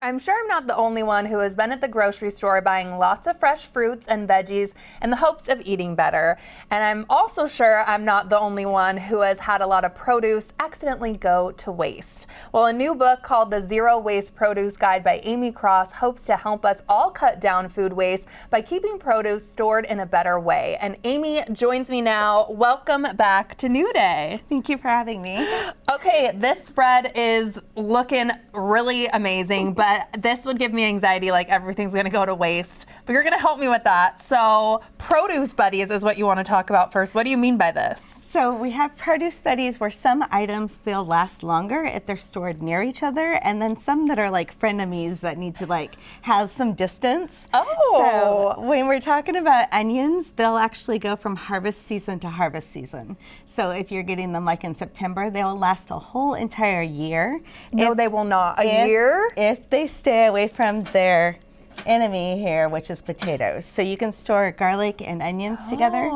I'm sure I'm not the only one who has been at the grocery store buying lots of fresh fruits and veggies in the hopes of eating better. And I'm also sure I'm not the only one who has had a lot of produce accidentally go to waste. Well, a new book called The Zero Waste Produce Guide by Amy Cross hopes to help us all cut down food waste by keeping produce stored in a better way. And Amy joins me now. Welcome back to New Day. Thank you for having me. Okay, this spread is looking really amazing, but this would give me anxiety, like everything's gonna go to waste. But you're gonna help me with that. So produce buddies is what you wanna talk about first. What do you mean by this? So we have produce buddies where some items, they'll last longer if they're stored near each other, and then some that are like frenemies that need to like have some distance. Oh. So when we're talking about onions, they'll actually go from harvest season to harvest season. So if you're getting them like in September, they'll last a whole entire year. No, they will not. A year? If they stay away from their enemy here, which is potatoes. So you can store garlic and onions together,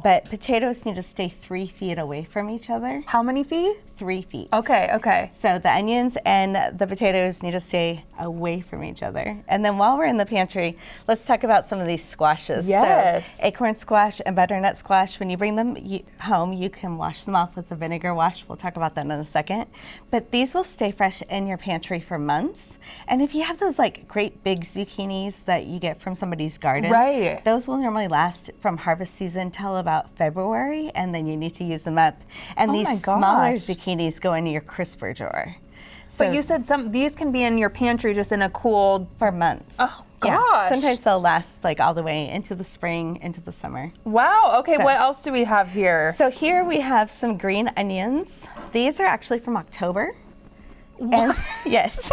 but potatoes need to stay 3 feet away from each other. How many feet? 3 feet. Okay, okay. So the onions and the potatoes need to stay away from each other. And then while we're in the pantry, let's talk about some of these squashes. Yes. So acorn squash and butternut squash, when you bring them home, you can wash them off with a vinegar wash. We'll talk about that in a second. But these will stay fresh in your pantry for months. And if you have those like great big zucchinis that you get from somebody's garden, right, those will normally last from harvest season till about February, and then you need to use them up. And these smaller zucchinis go into your crisper drawer. So, but you said these can be in your pantry just in a cool for months. Oh gosh. Yeah. Sometimes they'll last like all the way into the spring, into the summer. Wow. Okay, so, what else do we have here? So here we have some green onions. These are actually from October. And, yes.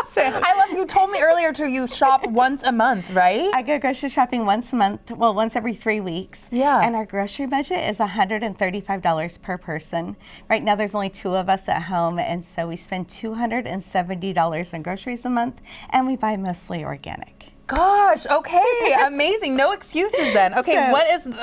So, I love, you told me earlier too, you shop once a month, right? I go grocery shopping once a month, well, once every 3 weeks. Yeah. And our grocery budget is $135 per person. Right now there's only 2 of us at home, and so we spend $270 on groceries a month, and we buy mostly organic. Gosh, okay, amazing. No excuses then. Okay, so,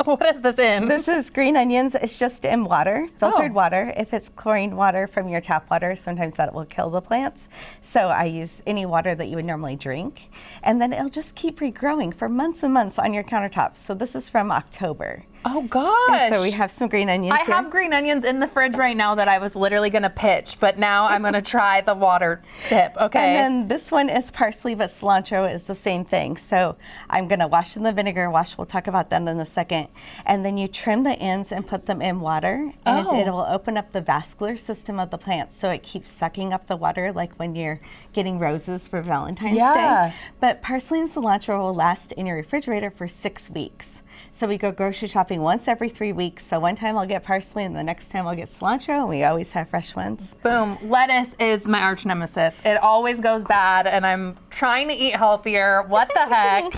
what is this in? This is green onions. It's just in water, filtered water. If it's chlorine water from your tap water, sometimes that will kill the plants. So I use any water that you would normally drink. And then it'll just keep regrowing for months and months on your countertops. So this is from October. Oh gosh. And so we have some green onions here. I have green onions in the fridge right now that I was literally gonna pitch, but now I'm gonna try the water tip, okay? And then this one is parsley, but cilantro is the same thing. So I'm gonna wash in the vinegar wash. We'll talk about that in a second. And then you trim the ends and put them in water, and it will open up the vascular system of the plant, so it keeps sucking up the water like when you're getting roses for Valentine's Day. But parsley and cilantro will last in your refrigerator for 6 weeks. So we go grocery shopping once every 3 weeks. So one time I'll get parsley and the next time I'll get cilantro, and we always have fresh ones. Boom. Lettuce is my arch nemesis. It always goes bad, and I'm trying to eat healthier. What the heck?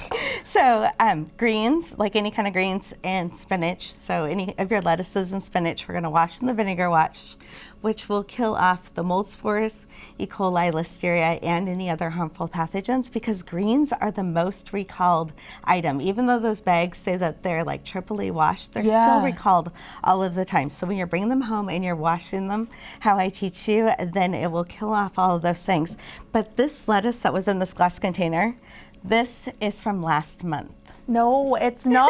So greens, like any kind of greens, and spinach. So any of your lettuces and spinach, we're gonna wash in the vinegar wash, which will kill off the mold spores, E. coli, listeria, and any other harmful pathogens, because greens are the most recalled item. Even though those bags say that they're like AAA washed, they're still recalled all of the time. So when you're bringing them home and you're washing them, how I teach you, then it will kill off all of those things. But this lettuce that was in this glass container, this is from last month. No, it's not.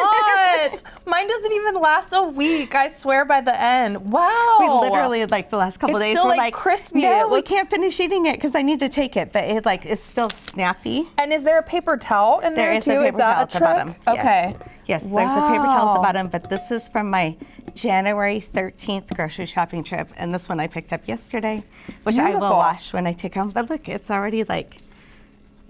Mine doesn't even last a week. I swear by the end. Wow. We literally, like the last couple days, still we're like crispy. No, we can't finish eating it because I need to take it, but it's still snappy. And is there a paper towel in there too? There is a paper towel at the bottom. Okay. Yes, there's a paper towel at the bottom, but this is from my January 13th grocery shopping trip, and this one I picked up yesterday, which I will wash when I take home. But look, it's already like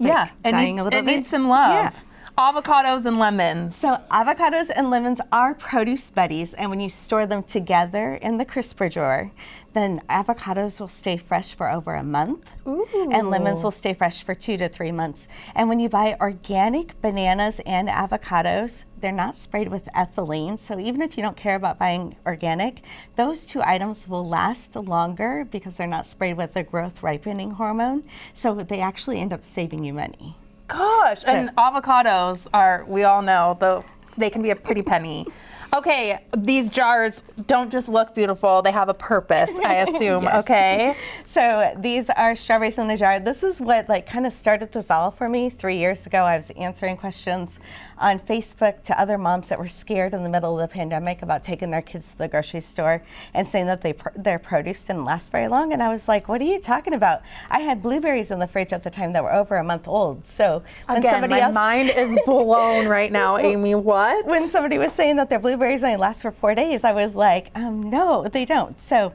dying a little bit. It needs some love. Yeah. Avocados and lemons. So avocados and lemons are produce buddies, and when you store them together in the crisper drawer, then avocados will stay fresh for over a month. Ooh. And lemons will stay fresh for 2 to 3 months. And when you buy organic bananas and avocados, they're not sprayed with ethylene, so even if you don't care about buying organic, those 2 items will last longer because they're not sprayed with a growth ripening hormone, so they actually end up saving you money. Gosh, and avocados are, we all know, they can be a pretty penny. Okay, these jars don't just look beautiful, they have a purpose, I assume, Yes. okay? So these are strawberries in a jar. This is what kind of started this all for me 3 years ago. I was answering questions on Facebook to other moms that were scared in the middle of the pandemic about taking their kids to the grocery store and saying that their produce didn't last very long. And I was like, what are you talking about? I had blueberries in the fridge at the time that were over a month old. So when Again, somebody my else, mind is blown right now, Amy. What? when somebody was saying that their blueberries only last for 4 days, I was like, no, they don't. So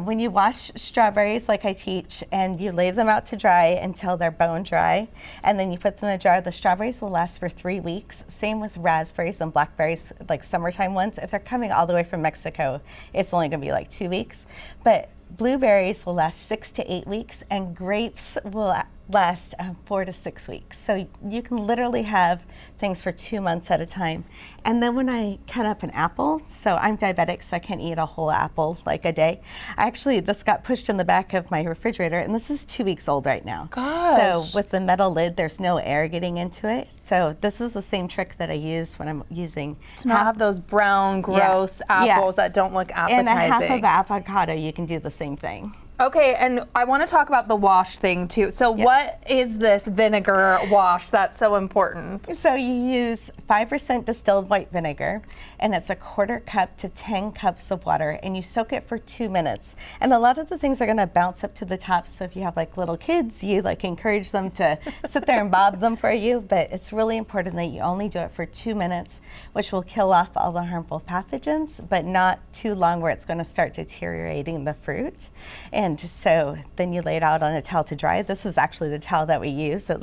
when you wash strawberries like I teach and you lay them out to dry until they're bone dry, and then you put them in a jar, the strawberries will last for 3 weeks. Same with raspberries and blackberries, like summertime ones. If they're coming all the way from Mexico, it's only gonna be like 2 weeks. But blueberries will last 6 to 8 weeks, and grapes will last 4 to 6 weeks. So you can literally have things for 2 months at a time. And then when I cut up an apple, so I'm diabetic, so I can't eat a whole apple like a day. Actually, this got pushed in the back of my refrigerator, and this is 2 weeks old right now. Gosh. So with the metal lid, there's no air getting into it. So this is the same trick that I use when I'm using To not have those brown, gross apples that don't look appetizing. and a half of avocado, you can do the same thing. Okay, and I want to talk about the wash thing too. So what is this vinegar wash that's so important? So you use 5% distilled white vinegar, and it's 1/4 cup to 10 cups of water, and you soak it for 2 minutes. And a lot of the things are going to bounce up to the top, so if you have like little kids, you encourage them to sit there and bob them for you, but it's really important that you only do it for 2 minutes, which will kill off all the harmful pathogens, but not too long where it's going to start deteriorating the fruit. And so then you lay it out on a towel to dry. This is actually the towel that we use. It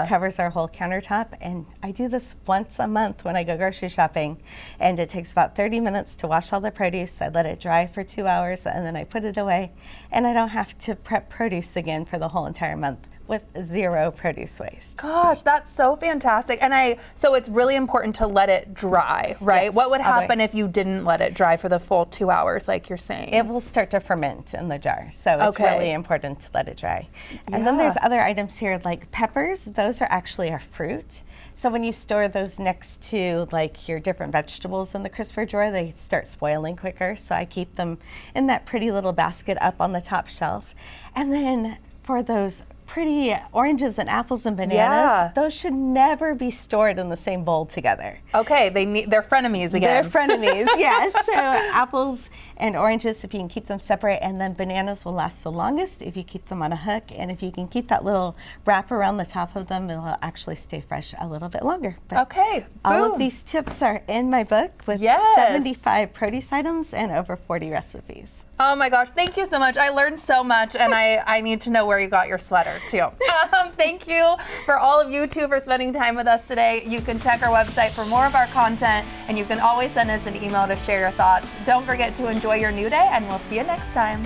covers our whole countertop. And I do this once a month when I go grocery shopping. And it takes about 30 minutes to wash all the produce. I let it dry for 2 hours, and then I put it away. And I don't have to prep produce again for the whole entire month, with 0 produce waste. Gosh, that's so fantastic. And so it's really important to let it dry, right? Yes, What would happen if you didn't let it dry for the full 2 hours, like you're saying? It will start to ferment in the jar. So it's really important to let it dry. And then there's other items here like peppers. Those are actually a fruit. So when you store those next to your different vegetables in the crisper drawer, they start spoiling quicker. So I keep them in that pretty little basket up on the top shelf. And then for those pretty oranges and apples and bananas, those should never be stored in the same bowl together. Okay, they're frenemies again. They're frenemies, yes. So apples and oranges, if you can keep them separate, and then bananas will last the longest if you keep them on a hook, and if you can keep that little wrap around the top of them, it'll actually stay fresh a little bit longer. But okay, all of these tips are in my book with 75 produce items and over 40 recipes. Oh my gosh, thank you so much. I learned so much, and I need to know where you got your sweater too. Thank you for all of you too for spending time with us today. You can check our website for more of our content, and you can always send us an email to share your thoughts. Don't forget to enjoy your new day, and we'll see you next time.